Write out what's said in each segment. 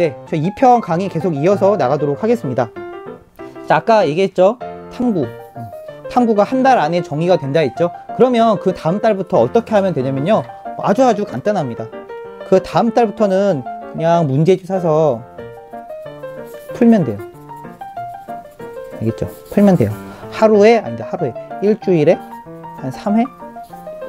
네, 저 2편 강의 계속 이어서 나가도록 하겠습니다. 자, 아까 얘기했죠? 탐구. 탐구가 한 달 안에 정리가 된다 했죠? 그러면 그 다음 달부터 어떻게 하면 되냐면요. 아주 간단합니다. 그 다음 달부터는 그냥 문제집 사서 풀면 돼요. 알겠죠? 풀면 돼요. 하루에 일주일에 한 3회?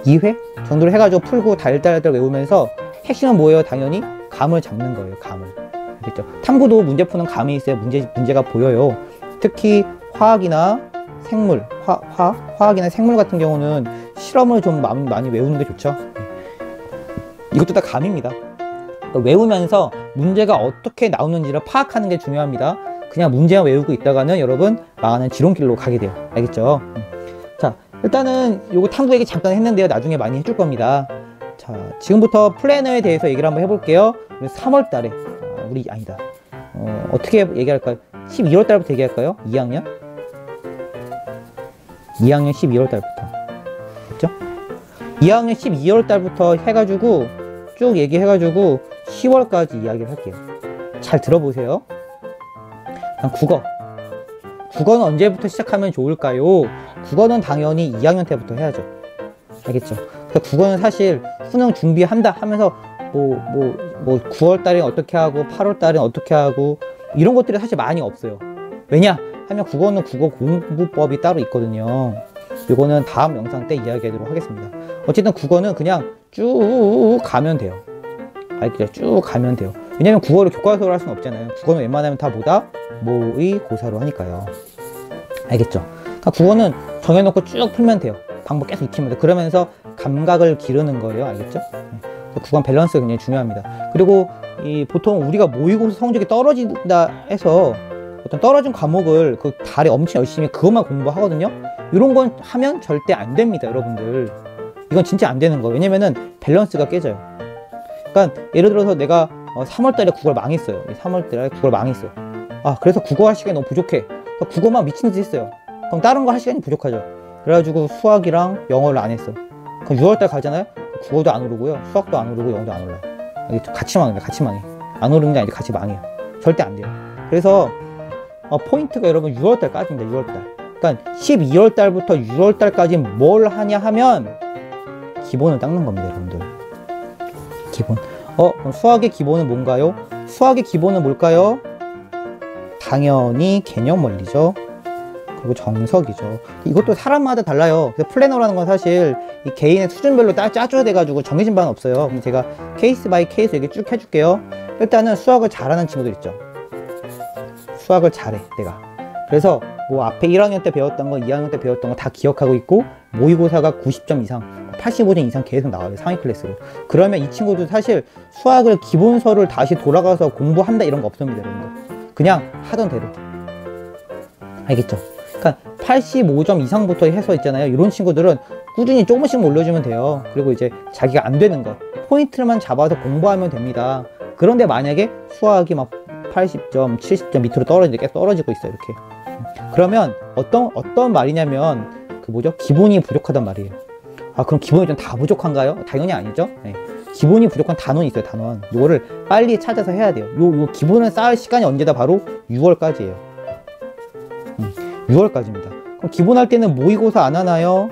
2회 정도로 해가지고 풀고 달달달 외우면서 핵심은 뭐예요? 당연히 감을 잡는 거예요. 감을. 알겠죠? 탐구도 문제 푸는 감이 있어요. 문제가 보여요. 특히 화학이나 생물, 화학이나 생물 같은 경우는 실험을 좀 많이 외우는 게 좋죠. 이것도 다 감입니다. 그러니까 외우면서 문제가 어떻게 나오는지를 파악하는 게 중요합니다. 그냥 문제만 외우고 있다가는 여러분 망하는 지름길로 가게 돼요. 알겠죠? 자, 일단은 요거 탐구 얘기 잠깐 했는데요. 나중에 많이 해줄 겁니다. 자, 지금부터 플래너에 대해서 얘기를 한번 해볼게요. 3월 달에 어떻게 얘기할까요? 12월 달부터 얘기할까요? 2학년 12월 달부터 됐죠? 2학년 12월 달부터 해가지고 쭉 얘기해가지고 10월까지 이야기를 할게요. 잘 들어보세요. 국어는 언제부터 시작하면 좋을까요? 국어는 당연히 2학년 때부터 해야죠. 알겠죠? 그러니까 국어는 사실 수능 준비한다 하면서 뭐 9월 달에 어떻게 하고 8월 달에 어떻게 하고 이런 것들이 사실 많이 없어요. 왜냐 하면 국어는 국어 공부법이 따로 있거든요. 이거는 다음 영상 때 이야기하도록 하겠습니다. 어쨌든 국어는 그냥 쭉 가면 돼요. 알겠죠? 쭉 가면 돼요. 왜냐면 국어를 교과서로 할 수는 없잖아요. 국어는 웬만하면 다 뭐다? 모의고사로 하니까요. 알겠죠? 그러니까 국어는 정해놓고 쭉 풀면 돼요. 방법 계속 익히면 돼요. 그러면서 감각을 기르는 거예요. 알겠죠? 국어는 밸런스가 굉장히 중요합니다. 그리고 보통 우리가 모의고사 성적이 떨어진다 해서 어떤 떨어진 과목을 그 달에 엄청 열심히 그것만 공부하거든요. 이런 건 하면 절대 안 됩니다, 여러분들. 이건 진짜 안 되는 거예요. 왜냐면은 밸런스가 깨져요. 그러니까 예를 들어서 내가 3월 달에 국어를 망했어요. 3월 달에 국어를 망했어요. 그래서 국어 할 시간이 너무 부족해. 국어만 미친 듯이 했어요. 그럼 다른 거 할 시간이 부족하죠. 그래가지고 수학이랑 영어를 안 했어. 그럼 6월 달 가잖아요. 국어도 안 오르고요. 수학도 안 오르고 영어도 안 올라요. 같이 망해요. 같이 망해. 안 오르는 게 아니라 같이 망해요. 절대 안 돼요. 그래서 포인트가 여러분 6월 달까지입니다. 6월 달. 그러니까 12월 달부터 6월 달까지 뭘 하냐 하면 기본을 닦는 겁니다, 여러분들. 기본. 그럼 수학의 기본은 뭔가요? 수학의 기본은 뭘까요? 당연히 개념 원리죠. 그리고 정석이죠. 이것도 사람마다 달라요. 그래서 플래너라는 건 사실 이 개인의 수준별로 짜줘야 돼가지고 정해진 바는 없어요. 그럼 제가 케이스 바이 케이스 얘기 쭉 해줄게요. 일단은 수학을 잘하는 친구들 있죠. 수학을 잘해, 내가. 그래서 뭐 앞에 1학년 때 배웠던 거, 2학년 때 배웠던 거 다 기억하고 있고 모의고사가 90점 이상, 85점 이상 계속 나와요. 상위 클래스로. 그러면 이 친구도 사실 수학을 기본서를 다시 돌아가서 공부한다 이런 거 없습니다, 여러분들. 그냥 하던 대로. 알겠죠? 그러니까 85점 이상부터 해서 있잖아요. 이런 친구들은 꾸준히 조금씩 올려주면 돼요. 그리고 이제 자기가 안 되는 거 포인트만 잡아서 공부하면 됩니다. 그런데 만약에 수학이 막 80점, 70점 밑으로 계속 떨어지고 있어요. 이렇게. 그러면 어떤 말이냐면 기본이 부족하단 말이에요. 그럼 기본이 좀 다 부족한가요? 당연히 아니죠. 네. 기본이 부족한 단원이 있어요. 단원. 이거를 빨리 찾아서 해야 돼요. 요 기본을 쌓을 시간이 언제다? 바로 6월까지예요. 6월까지입니다. 그럼 기본할 때는 모의고사 안 하나요?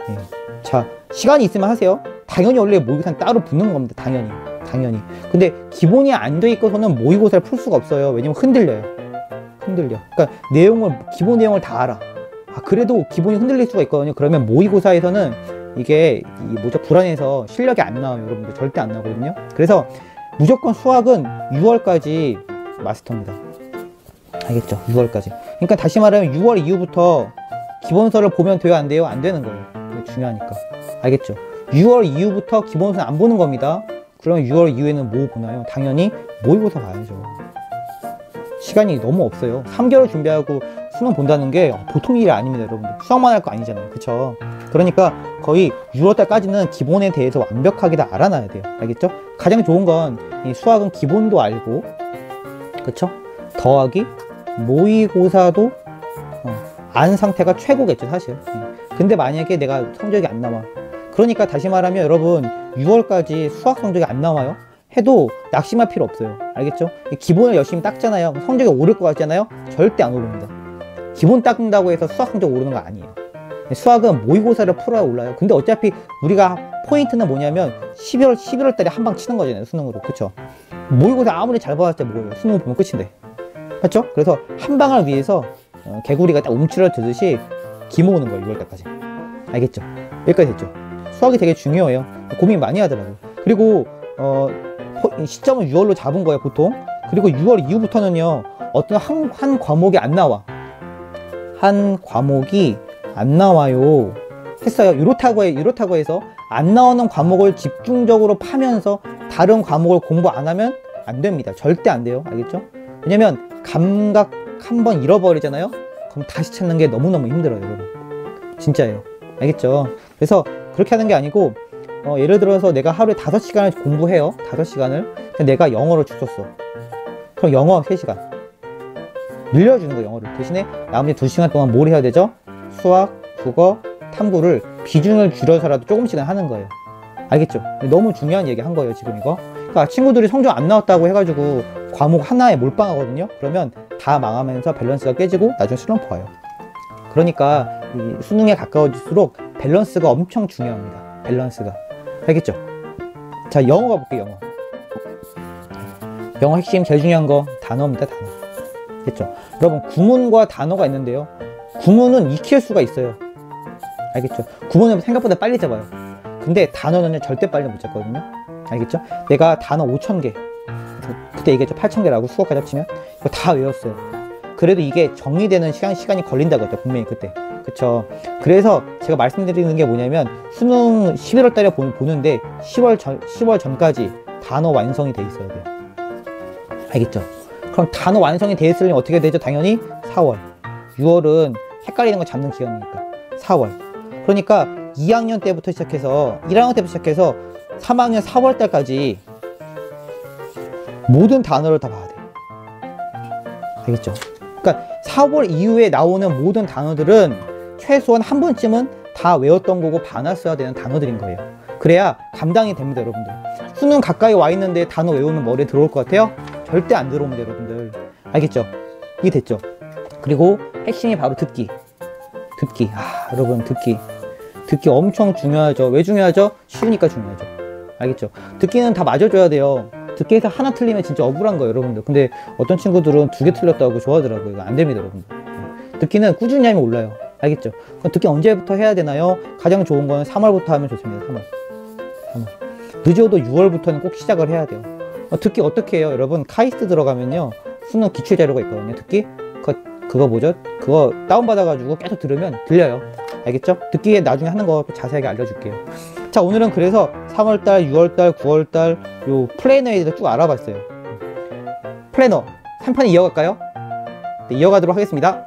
네. 자, 시간이 있으면 하세요. 당연히 원래 모의고사는 따로 붙는 겁니다. 당연히. 근데 기본이 안 돼 있고서는 모의고사를 풀 수가 없어요. 왜냐면 흔들려. 그러니까 기본 내용을 다 알아. 그래도 기본이 흔들릴 수가 있거든요. 그러면 모의고사에서는 이게 불안해서 실력이 안 나와요. 여러분들 절대 안 나오거든요. 그래서 무조건 수학은 6월까지 마스터입니다. 알겠죠? 6월까지. 그러니까 다시 말하면 6월 이후부터 기본서를 보면 돼요? 안 돼요? 안 되는 거예요. 중요하니까. 알겠죠? 6월 이후부터 기본서는 안 보는 겁니다. 그러면 6월 이후에는 뭐 보나요? 당연히 모의고사 봐야죠. 시간이 너무 없어요. 3개월 준비하고 수능 본다는 게 보통 일이 아닙니다, 여러분들. 수학만 할 거 아니잖아요. 그쵸? 그러니까 거의 6월달까지는 기본에 대해서 완벽하게 다 알아놔야 돼요. 알겠죠? 가장 좋은 건 이 수학은 기본도 알고, 그쵸? 더하기 모의고사도 안 상태가 최고겠죠, 사실. 근데 만약에 내가 성적이 안 나와. 그러니까 다시 말하면 여러분 6월까지 수학 성적이 안 나와요? 해도 낙심할 필요 없어요. 알겠죠? 기본을 열심히 닦잖아요. 성적이 오를 것 같잖아요. 절대 안 오릅니다. 기본 닦는다고 해서 수학 성적 오르는 거 아니에요. 수학은 모의고사를 풀어야 올라요. 근데 어차피 우리가 포인트는 뭐냐면 11월 달에 한 방 치는 거잖아요. 수능으로. 그쵸? 모의고사 아무리 잘 받았자 뭐예요? 수능 보면 끝인데. 맞죠? 그래서 한 방을 위해서 개구리가 딱 움츠러 들듯이 기 모으는 거예요. 6월 달까지. 알겠죠? 여기까지 됐죠? 수학이 되게 중요해요. 고민 많이 하더라고요. 그리고 시점을 6월로 잡은 거예요. 보통. 그리고 6월 이후부터는요. 어떤 한 과목이 안 나와. 한 과목이 안 나와요. 했어요. 이렇다고 해서 안 나오는 과목을 집중적으로 파면서 다른 과목을 공부 안 하면 안 됩니다. 절대 안 돼요. 알겠죠? 왜냐면 감각 한번 잃어버리잖아요. 그럼 다시 찾는 게 너무너무 힘들어요, 여러분. 진짜예요. 알겠죠? 그래서 그렇게 하는 게 아니고 예를 들어서 내가 하루에 5시간을 공부해요. 5시간을. 내가 영어를 주셨어. 그럼 영어 3시간. 늘려주는 거예요, 영어를. 대신에 나머지 2시간 동안 뭘 해야 되죠? 수학, 국어, 탐구를 비중을 줄여서라도 조금씩은 하는 거예요. 알겠죠? 너무 중요한 얘기 한 거예요, 지금 이거. 그러니까 친구들이 성적 안 나왔다고 해가지고 과목 하나에 몰빵하거든요. 그러면 다 망하면서 밸런스가 깨지고 나중에 슬럼프 와요. 그러니까 이 수능에 가까워질수록 밸런스가 엄청 중요합니다. 밸런스가. 알겠죠? 자, 영어 가볼게요. 영어 핵심 제일 중요한 거 단어입니다. 단어. 알겠죠? 여러분, 구문과 단어가 있는데요. 구문은 익힐 수가 있어요. 알겠죠? 구문은 생각보다 빨리 잡아요. 근데 단어는 절대 빨리 못 잡거든요. 알겠죠? 내가 단어 5,000개, 그때 얘기했죠. 8,000개라고 수학까지 합치면 이거 다 외웠어요. 그래도 이게 정리되는 시간이 걸린다고 했죠. 분명히 그때. 그래서 제가 말씀드리는 게 뭐냐면 수능 11월 달에 보는데 10월 전까지 단어 완성이 돼 있어야 돼요. 알겠죠? 그럼 단어 완성이 돼 있으려면 어떻게 되죠? 당연히 4월. 6월은 헷갈리는 거 잡는 기간이니까 4월. 그러니까 2학년 때부터 시작해서 1학년 때부터 시작해서 3학년 4월 달까지 모든 단어를 다 봐야 돼요. 알겠죠? 그러니까 4월 이후에 나오는 모든 단어들은 최소한 한 번쯤은 다 외웠던 거고 봐놨어야 되는 단어들인 거예요. 그래야 감당이 됩니다, 여러분들. 수능 가까이 와 있는데 단어 외우면 머리에 들어올 것 같아요? 절대 안 들어옵니다, 여러분들. 알겠죠? 이게 됐죠? 그리고 핵심이 바로 듣기. 여러분, 듣기 엄청 중요하죠. 왜 중요하죠? 쉬우니까 중요하죠. 알겠죠? 듣기는 다 맞아줘야 돼요. 듣기에서 하나 틀리면 진짜 억울한 거예요, 여러분들. 근데 어떤 친구들은 2개 틀렸다고 좋아하더라고요. 이거 안 됩니다, 여러분들. 듣기는 꾸준히 하면 올라요. 알겠죠? 그럼 듣기 언제부터 해야 되나요? 가장 좋은 거는 3월부터 하면 좋습니다. 3월. 늦어도 6월부터는 꼭 시작을 해야 돼요. 듣기 어떻게 해요? 여러분, 카이스트 들어가면요. 수능 기출 자료가 있거든요. 듣기? 그거 뭐죠? 그거 다운받아가지고 계속 들으면 들려요. 알겠죠? 듣기에 나중에 하는 거 자세하게 알려줄게요. 자, 오늘은 그래서 3월달, 6월달, 9월달 요 플래너에 대해서 쭉 알아봤어요. 플래너 3판에 이어갈까요? 네, 이어가도록 하겠습니다.